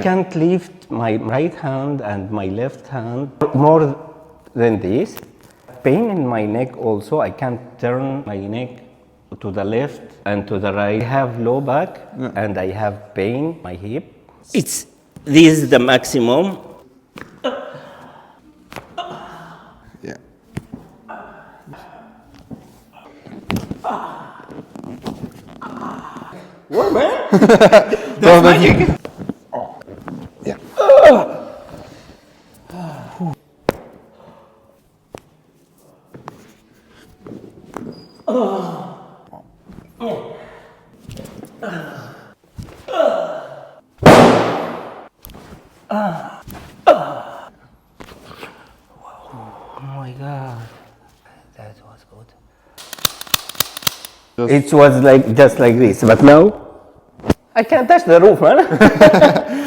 I can't lift my right hand and my left hand more than this. Pain in my neck also. I can't turn my neck to the left and to the right. I have low back and I have pain my hip. This is the maximum. Yeah. What, man? That's magic. Yeah. Oh my God, that was good. It was like just like this, but now I can't touch the roof, man.